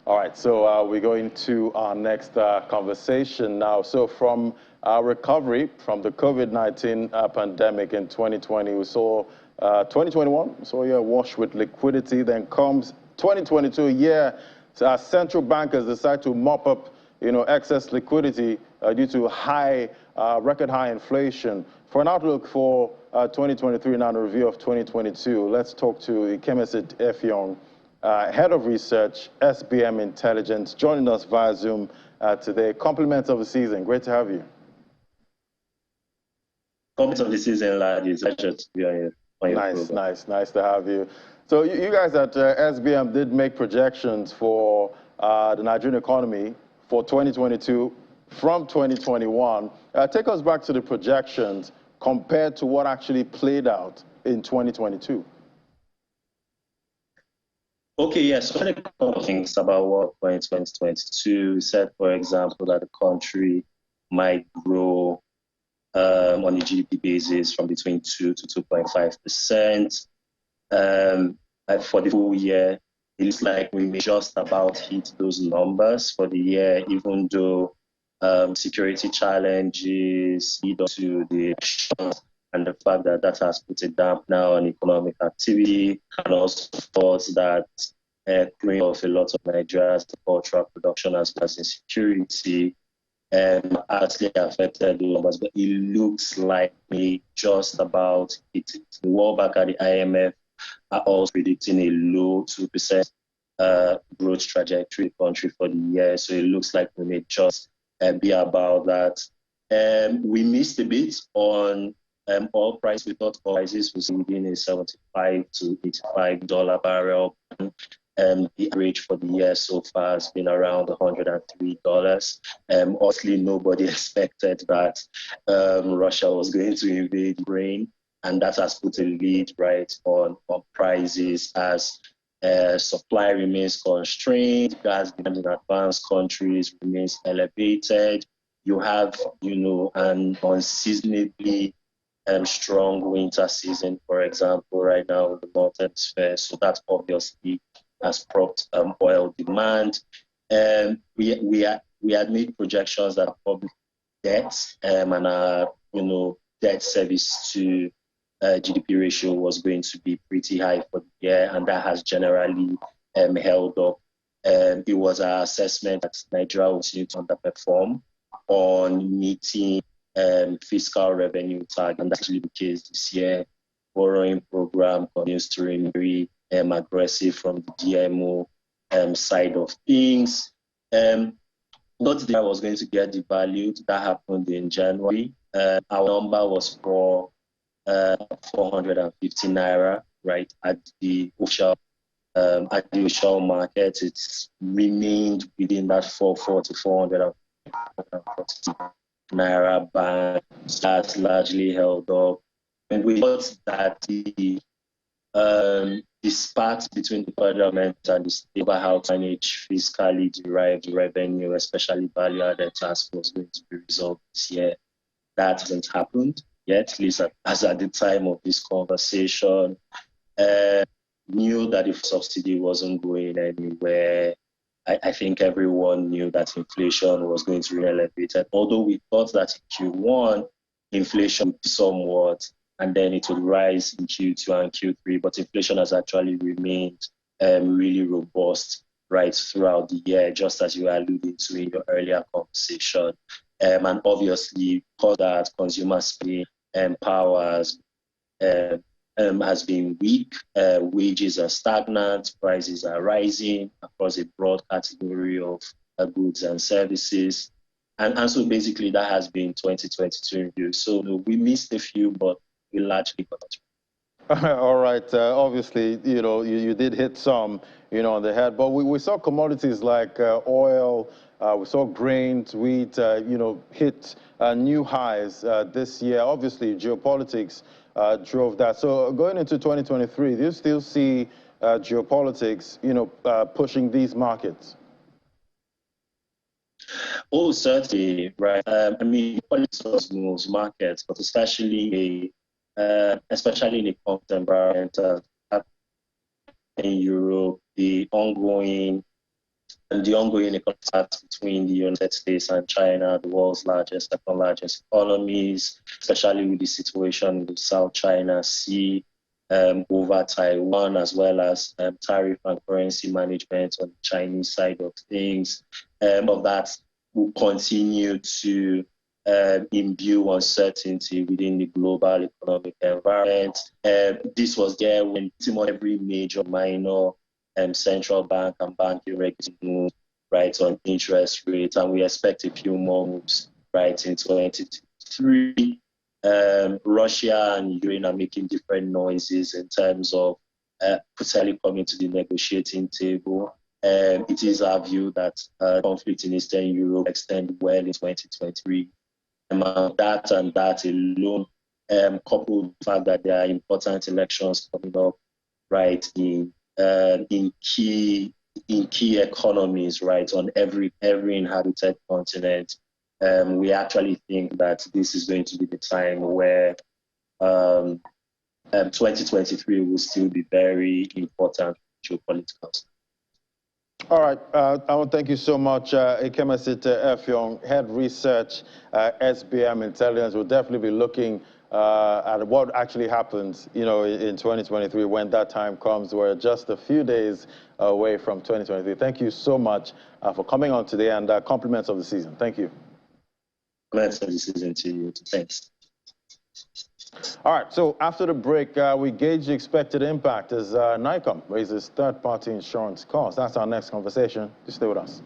All right, so we're going to our next conversation now. So from our recovery from the COVID-19 pandemic in 2020, we saw 2021, so a year wash with liquidity. Then comes 2022, a year central bankers decide to mop up, excess liquidity due to record high inflation. For an outlook for 2023 and a review of 2022, let's talk to Ikemesit Effiong, Head of Research, SBM Intelligence, joining us via Zoom today. Compliments of the season. Great to have you. Compliments of the season, lad. It's a pleasure to be on your program. Nice to have you. So you guys at SBM did make projections for the Nigerian economy for 2022 from 2021. Take us back to the projections compared to what actually played out in 2022. Okay, yes. So a couple of things about what in 2022. We said, for example, that the country might grow on a GDP basis from between 2 to 2.5%. For the full year, it looks like we may just about hit those numbers for the year, even though security challenges lead up to the elections, and the fact that that has put a dampener on economic activity, and also thoughts that bring off a lot of Nigeria's cultural production as well as insecurity actually affected the numbers. But it looks like we just about hit it. The World Bank and the IMF are also predicting a low 2% growth trajectory in the country for the year. So it looks like we may just be about that. We missed a bit on oil price. We thought oil prices was within a $75 to $85 barrel. The average for the year so far has been around $103. Obviously, nobody expected that Russia was going to invade Ukraine, and that has put a lead on prices as supply remains constrained, gas demand in advanced countries remains elevated. You have, an unseasonably strong winter season, for example, right now in the northern sphere. So that obviously has propped oil demand. We had made projections that public debt and our debt service to GDP ratio was going to be pretty high for the year, and that has generally held up. It was our assessment that Nigeria will continue to underperform on meeting fiscal revenue target, and that's actually the case this year. Borrowing program continues to remain very aggressive from the DMO side of things. Not that I was going to get devalued. That happened in January. Our number was for 450 naira, right, at the official market. It's remained within that 440 to 440 naira band. That's largely held up. And we thought that the spat between the federal government and the state about how to manage fiscally derived revenue, especially value-added tax, was going to be resolved this year. That hasn't happened yet, at least as at the time of this conversation. Knew that if subsidy wasn't going anywhere, I think everyone knew that inflation was going to remain elevated. Although we thought that in Q1, inflation would be somewhat, and then it would rise in Q2 and Q3, but inflation has actually remained really robust right throughout the year, just as you were alluding to in your earlier conversation. And obviously, because that consumer spending power has been weak, wages are stagnant, prices are rising across a broad category of goods and services. And so basically that has been 2022 review. So we missed a few, but we largely got it. All right. Obviously, you did hit some, on the head, but we saw commodities like oil, we saw grains, wheat, hit new highs this year. Obviously, geopolitics drove that. So going into 2023, do you still see geopolitics, pushing these markets? Oh, certainly, right. Politics moves markets, but especially in a conflict environment in Europe, the ongoing the ongoing conflict between the United States and China, the world's largest, second largest economies, especially with the situation in the South China Sea, over Taiwan, as well as tariff and currency management on the Chinese side of things. Of that will continue to imbue uncertainty within the global economic environment. This was there when pretty much every major, minor central bank and banking regulators move right on interest rates, and we expect a few more moves right in 2023. Russia and Ukraine are making different noises in terms of potentially coming to the negotiating table. It is our view that conflict in Eastern Europe extend well in 2023. That alone, coupled with the fact that there are important elections coming up, right, in key economies, right, on every inhabited continent. We actually think that this is going to be the time where 2023 will still be very important geopolitical. All right. I want to thank you so much, Ikemasite Effiong, Head Research, SBM Intelligence. We'll definitely be looking at what actually happens, in 2023 when that time comes. We're just a few days away from 2023. Thank you so much for coming on today, and compliments of the season. Thank you. Compliments of the season to you. Thanks. All right, so after the break, we gauge the expected impact as NICOM raises third-party insurance costs. That's our next conversation. Just stay with us.